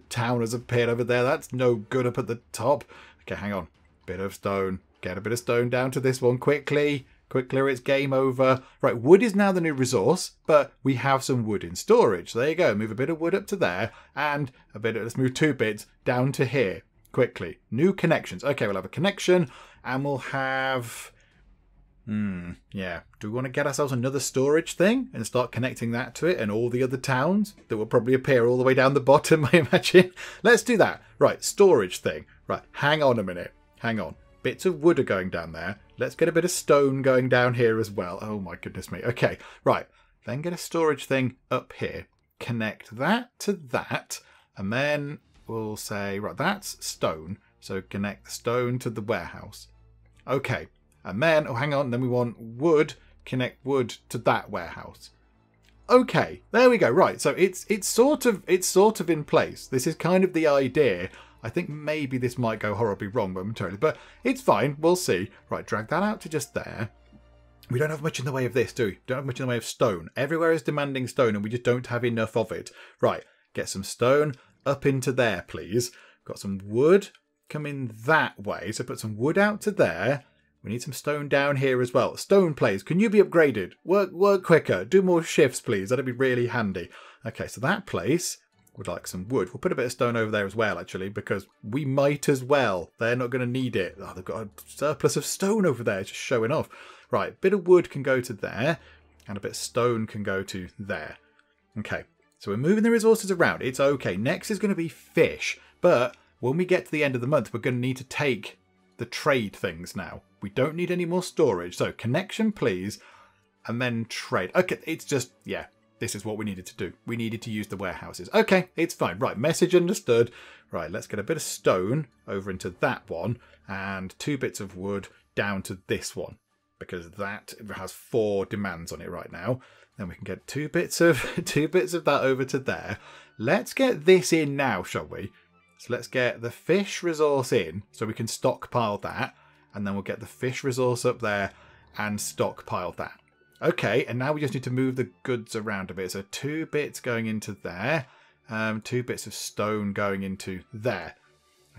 Speaker 1: town has appeared over there. That's no good up at the top. Okay, hang on. Bit of stone. Get a bit of stone down to this one quickly. Quickly, it's game over. Right, wood is now the new resource, but we have some wood in storage. There you go. Move a bit of wood up to there, and let's move 2 bits down to here. Quickly. New connections. Okay, we'll have a connection, and we'll have... yeah. Do we want to get ourselves another storage thing and start connecting that to it and all the other towns that will probably appear all the way down the bottom, I imagine? Let's do that. Right, storage thing. Right, hang on a minute. Hang on. Bits of wood are going down there. Let's get a bit of stone going down here as well. Oh my goodness me. Okay, right. Then get a storage thing up here. Connect that to that. And then we'll say, right, that's stone. So connect the stone to the warehouse. Okay. And then, oh, hang on, then we want wood, connect wood to that warehouse. Okay, there we go. Right, so it's sort of in place. This is kind of the idea. I think maybe this might go horribly wrong momentarily, but it's fine. We'll see. Right, drag that out to just there. We don't have much in the way of this, do we? Don't have much in the way of stone. Everywhere is demanding stone, and we just don't have enough of it. Right, get some stone up into there, please. Got some wood coming that way, so put some wood out to there. We need some stone down here as well. Stone, please. Can you be upgraded? Work quicker. Do more shifts, please. That'd be really handy. Okay, so that place would like some wood. We'll put a bit of stone over there as well, actually, because we might as well. They're not going to need it. Oh, they've got a surplus of stone over there, just showing off. Right, bit of wood can go to there, and a bit of stone can go to there. Okay, so we're moving the resources around. It's okay. Next is going to be fish, but when we get to the end of the month, we're going to need to take the trade things now. We don't need any more storage. So connection, please. And then trade. Okay, it's just, yeah, this is what we needed to do. We needed to use the warehouses. Okay, it's fine. Right, message understood. Right, let's get a bit of stone over into that one. And 2 bits of wood down to this one. Because that has 4 demands on it right now. Then we can get 2 bits of that over to there. Let's get this in now, shall we? So let's get the fish resource in so we can stockpile that. And then we'll get the fish resource up there and stockpile that. Okay, and now we just need to move the goods around a bit. So 2 bits going into there. 2 bits of stone going into there.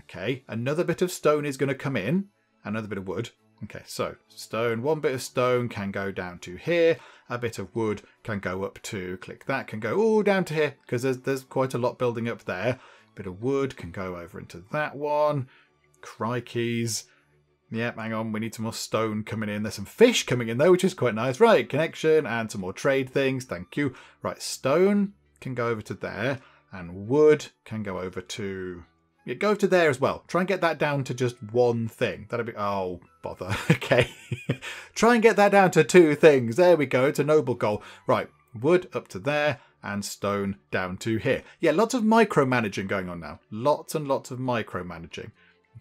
Speaker 1: Okay, another bit of stone is going to come in. Another bit of wood. Okay, so stone, 1 bit of stone can go down to here. A bit of wood can go up to, click that, can go all down to here. Because there's quite a lot building up there. Bit of wood can go over into that one. Crikeys. Yep, hang on, we need some more stone coming in. There's some fish coming in though, which is quite nice. Right, connection and some more trade things. Thank you. Right, stone can go over to there. And wood can go over to... Yeah, go to there as well. Try and get that down to just one thing. That'd be... Oh, bother. Okay. Try and get that down to 2 things. There we go. It's a noble goal. Right. Wood up to there and stone down to here. Yeah, lots of micromanaging going on now. Lots and lots of micromanaging.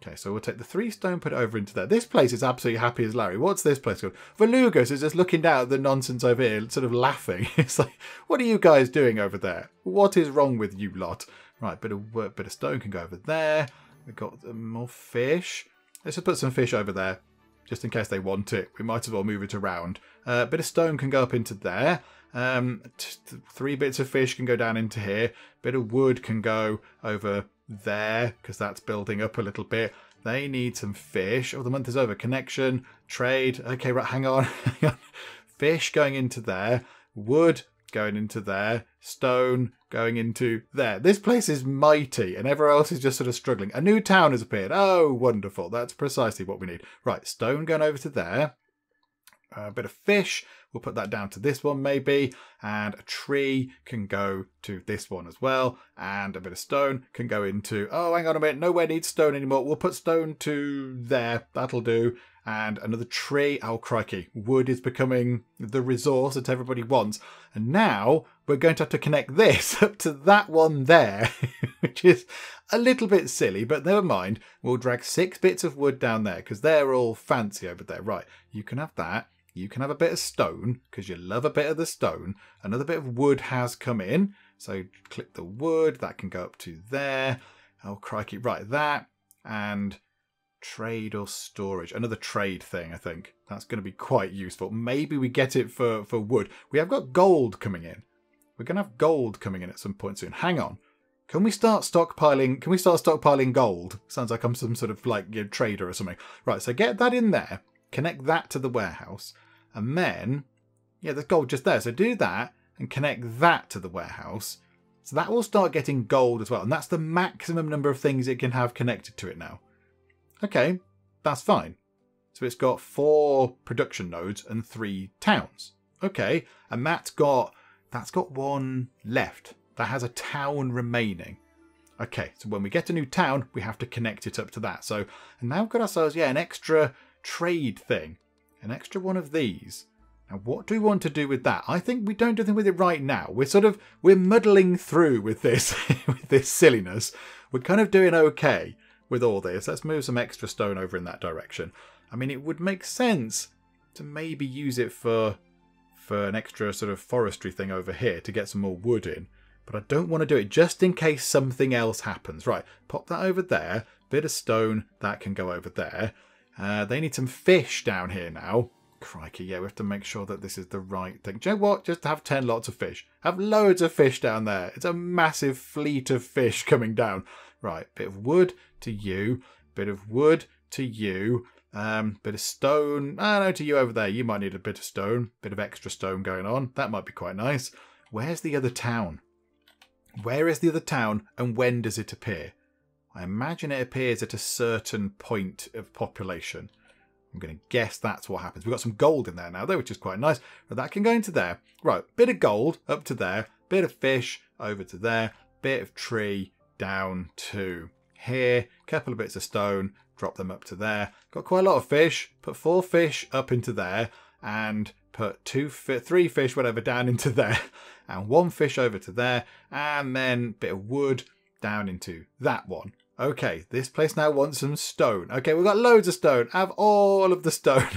Speaker 1: Okay, so we'll take the 3 stone, put it over into there. This place is absolutely happy as Larry. What's this place called? Volugos is just looking down at the nonsense over here, sort of laughing. It's like, what are you guys doing over there? What is wrong with you lot? Right, bit of stone can go over there. We've got more fish. Let's just put some fish over there, just in case they want it. We might as well move it around. Bit of stone can go up into there. 3 bits of fish can go down into here. Bit of wood can go over there, because that's building up a little bit. They need some fish. Oh, the month is over. Connection, trade. Okay, right, hang on. Fish going into there. Wood going into there. Stone going into there. This place is mighty, and everyone else is just sort of struggling. A new town has appeared. Oh, wonderful. That's precisely what we need. Right, stone going over to there. A bit of fish. We'll put that down to this one maybe. And a tree can go to this one as well. And a bit of stone can go into... Oh, hang on a minute. Nowhere needs stone anymore. We'll put stone to there. That'll do. And another tree. Oh, crikey. Wood is becoming the resource that everybody wants. And now we're going to have to connect this up to that one there, which is a little bit silly, but never mind. We'll drag 6 bits of wood down there because they're all fancy over there. Right, you can have that. You can have a bit of stone because you love a bit of the stone. Another bit of wood has come in. So click the wood. That can go up to there. Oh, crikey. Right, that. And... trade or storage. Another trade thing, I think. That's going to be quite useful. Maybe we get it for wood. We have got gold coming in. We're going to have gold coming in at some point soon. Hang on. Can we start stockpiling? Can we start stockpiling gold? Sounds like I'm some sort of like trader or something. Right, so get that in there. Connect that to the warehouse. And then, yeah, there's gold just there. So do that and connect that to the warehouse. So that will start getting gold as well. And that's the maximum number of things it can have connected to it now. Okay, that's fine. So it's got 4 production nodes and 3 towns. Okay, and that's got 1 left. That has a town remaining. Okay, so when we get a new town, we have to connect it up to that. So, and now we've got ourselves, yeah, an extra trade thing. An extra one of these. Now, what do we want to do with that? I think we don't do anything with it right now. We're muddling through with this, with this silliness. We're kind of doing okay with all this. Let's move some extra stone over in that direction. I mean, it would make sense to maybe use it for an extra sort of forestry thing over here to get some more wood in. But I don't want to do it just in case something else happens. Right, pop that over there. Bit of stone, that can go over there. They need some fish down here now. Crikey, yeah, we have to make sure that this is the right thing. Do you know what? Just have 10 lots of fish. Have loads of fish down there. It's a massive fleet of fish coming down. Right, bit of wood to you. Bit of wood to you. Bit of stone. I know, to you over there. You might need a bit of stone. Bit of extra stone going on. That might be quite nice. Where's the other town? Where is the other town and when does it appear? I imagine it appears at a certain point of population. I'm going to guess that's what happens. We've got some gold in there now, though, which is quite nice. But that can go into there. Right, bit of gold up to there. Bit of fish over to there. Bit of tree down to here. Couple of bits of stone. Drop them up to there. Got quite a lot of fish. Put 4 fish up into there. And put 3 fish, whatever, down into there. And 1 fish over to there. And then a bit of wood down into that one. Okay, this place now wants some stone. Okay, we've got loads of stone. Have all of the stone.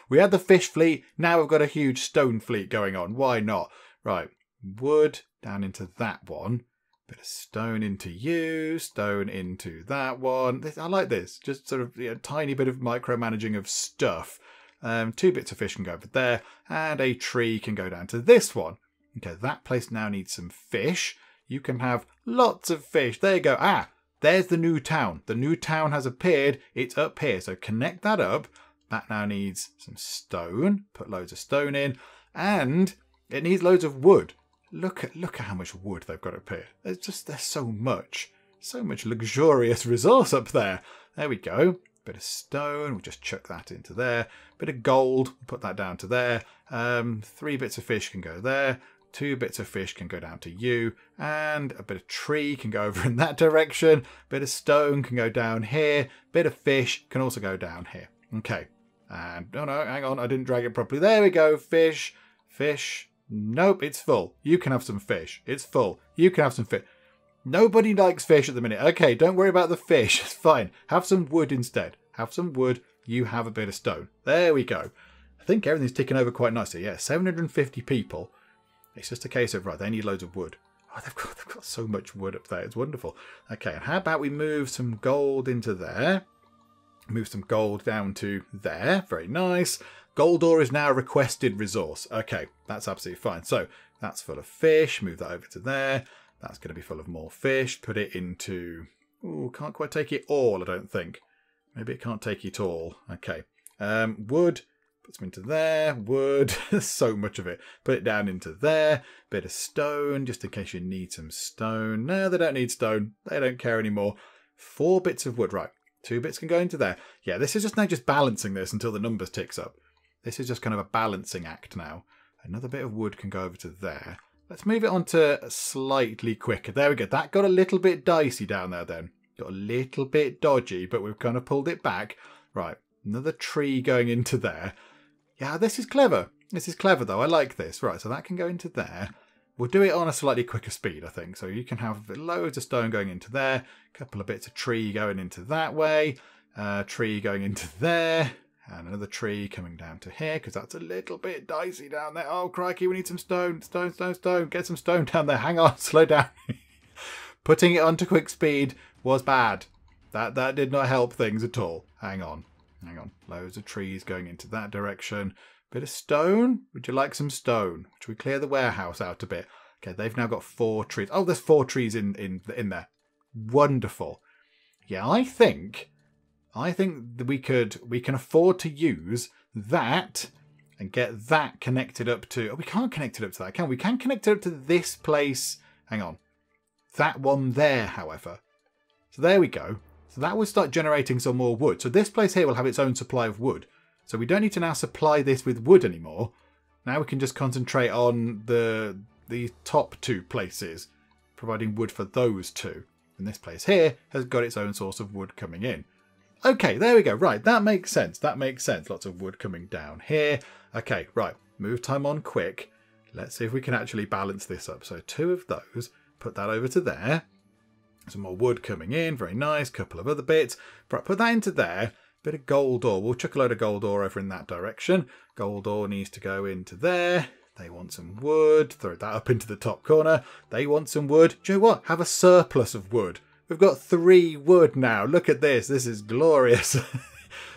Speaker 1: We had the fish fleet. Now we've got a huge stone fleet going on. Why not? Right, wood down into that one. Bit of stone into you. Stone into that one. I like this. Just sort of a tiny bit of micromanaging of stuff. 2 bits of fish can go over there. And a tree can go down to this one. Okay, that place now needs some fish. You can have lots of fish. There you go. Ah, there's the new town. The new town has appeared. It's up here. So connect that up. That now needs some stone. Put loads of stone in. And it needs loads of wood. Look at how much wood they've got up here. There's so much luxurious resource up there. There we go. Bit of stone. We'll just chuck that into there. Bit of gold. Put that down to there. 3 bits of fish can go there. 2 bits of fish can go down to you, and a bit of tree can go over in that direction, bit of stone can go down here, bit of fish can also go down here. Okay, and oh no, hang on, I didn't drag it properly. There we go, fish, fish. Nope, it's full. You can have some fish. It's full. You can have some fish. Nobody likes fish at the minute. Okay, don't worry about the fish. It's fine. Have some wood instead. Have some wood. You have a bit of stone. There we go. I think everything's ticking over quite nicely. Yeah, 750 people. It's just a case of, right, they need loads of wood. Oh, they've got so much wood up there. It's wonderful. Okay, and how about we move some gold into there? Move some gold down to there. Very nice. Gold ore is now a requested resource. Okay, that's absolutely fine. So that's full of fish. Move that over to there. That's going to be full of more fish. Put it into... Oh, can't quite take it all, I don't think. Maybe it can't take it all. Okay. Wood. Put some into there. Wood. So much of it. Put it down into there. Bit of stone, just in case you need some stone. No, they don't need stone. They don't care anymore. 4 bits of wood. Right. 2 bits can go into there. Yeah, this is just now just balancing this until the numbers ticks up. This is just kind of a balancing act now. Another bit of wood can go over to there. Let's move it on to slightly quicker. There we go. That got a little bit dicey down there then. Got a little bit dodgy, but we've kind of pulled it back. Right. Another tree going into there. Yeah, this is clever. This is clever, though. I like this. Right, so that can go into there. We'll do it on a slightly quicker speed, I think. So you can have loads of stone going into there. A couple of bits of tree going into that way. Tree going into there. And another tree coming down to here, because that's a little bit dicey down there. Oh, crikey, we need some stone. Stone, stone, stone. Get some stone down there. Hang on, slow down. Putting it onto quick speed was bad. That did not help things at all. Hang on. Hang on. Loads of trees going into that direction. Bit of stone. Would you like some stone? Should we clear the warehouse out a bit? Okay, they've now got 4 trees. Oh, there's 4 trees in there. Wonderful. Yeah, I think that we can afford to use that and get that connected up to... Oh, we can't connect it up to that, can we? We can connect it up to this place. Hang on. That one there, however. So there we go. So that will start generating some more wood. So this place here will have its own supply of wood. So we don't need to now supply this with wood anymore. Now we can just concentrate on the top 2 places, providing wood for those 2. And this place here has got its own source of wood coming in. Okay, there we go. Right, that makes sense. That makes sense. Lots of wood coming down here. Okay, right. Move time on quick. Let's see if we can actually balance this up. So 2 of those. Put that over to there. Some more wood coming in. Very nice. Couple of other bits. Right, put that into there. Bit of gold ore. We'll chuck a load of gold ore over in that direction. Gold ore needs to go into there. They want some wood. Throw that up into the top corner. They want some wood. Do you know what? Have a surplus of wood. We've got 3 wood now. Look at this. This is glorious.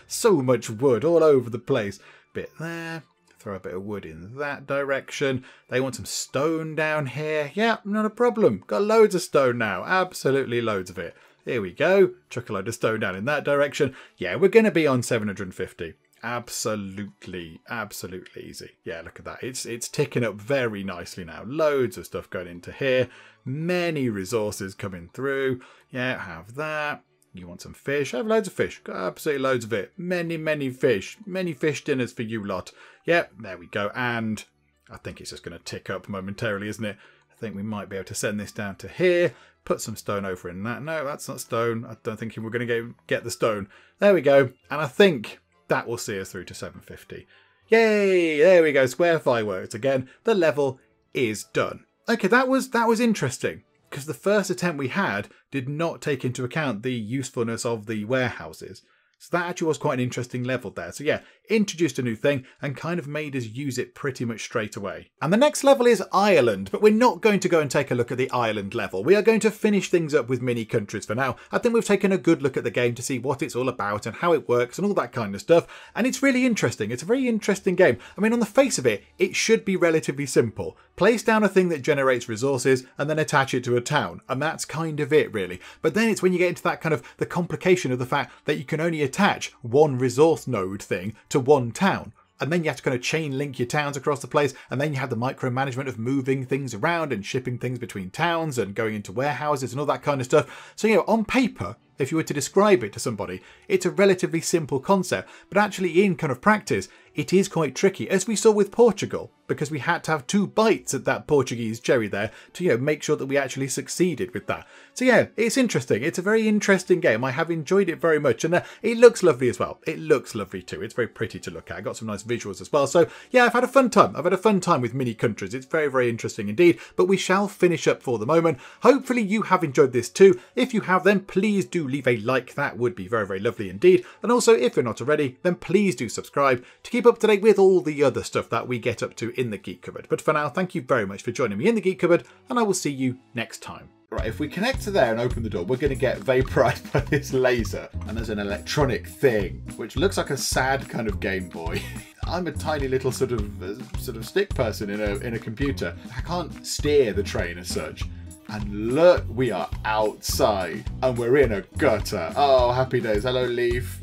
Speaker 1: So much wood all over the place. Bit there. Throw a bit of wood in that direction. They want some stone down here. Yeah, not a problem. Got loads of stone now. Absolutely loads of it. Here we go. Chuck a load of stone down in that direction. Yeah, we're going to be on 750. Absolutely, absolutely easy. Yeah, look at that. It's ticking up very nicely now. Loads of stuff going into here. Many resources coming through. Yeah, have that. You want some fish? Have loads of fish. Got absolutely loads of it. Many, many fish. Many fish dinners for you lot. Yep, there we go. And I think it's just going to tick up momentarily, isn't it? I think we might be able to send this down to here. Put some stone over in that. No, that's not stone. I don't think we're going to get the stone. There we go. And I think that will see us through to 750. Yay! There we go. Square fireworks again. The level is done. Okay, that was interesting, because the first attempt we had did not take into account the usefulness of the warehouses. So that actually was quite an interesting level there. So yeah, introduced a new thing and kind of made us use it pretty much straight away. And the next level is Ireland, but we're not going to go and take a look at the Ireland level. We are going to finish things up with mini countries for now. I think we've taken a good look at the game to see what it's all about and how it works and all that kind of stuff. And it's really interesting. It's a very interesting game. I mean, on the face of it, it should be relatively simple. Place down a thing that generates resources and then attach it to a town. And that's kind of it, really. But then it's when you get into that kind of the complication of the fact that you can only attach one resource node thing to one town. And then you have to kind of chain link your towns across the place. And then you have the micromanagement of moving things around and shipping things between towns and going into warehouses and all that kind of stuff. So, you know, on paper, if you were to describe it to somebody, it's a relatively simple concept, but actually in kind of practice, it is quite tricky, as we saw with Portugal, because we had to have 2 bites at that Portuguese cherry there to, make sure that we actually succeeded with that. So yeah, it's interesting. It's a very interesting game. I have enjoyed it very much, and it looks lovely as well. It looks lovely too. It's very pretty to look at. Got some nice visuals as well. So yeah, I've had a fun time. I've had a fun time with mini countries. It's very, very interesting indeed, but we shall finish up for the moment. Hopefully you have enjoyed this too. If you have, then please do leave a like. That would be very, very lovely indeed. And also, if you're not already, then please do subscribe to keep up to date with all the other stuff that we get up to in the Geek Cupboard. But for now, thank you very much for joining me in the Geek Cupboard, and I will see you next time. Right, if we connect to there and open the door, we're going to get vaporized by this laser. And there's an electronic thing, which looks like a sad kind of Game Boy. I'm a tiny little sort of stick person in a computer. I can't steer the train as such. And look, we are outside and we're in a gutter. Oh, happy days. Hello, Leaf.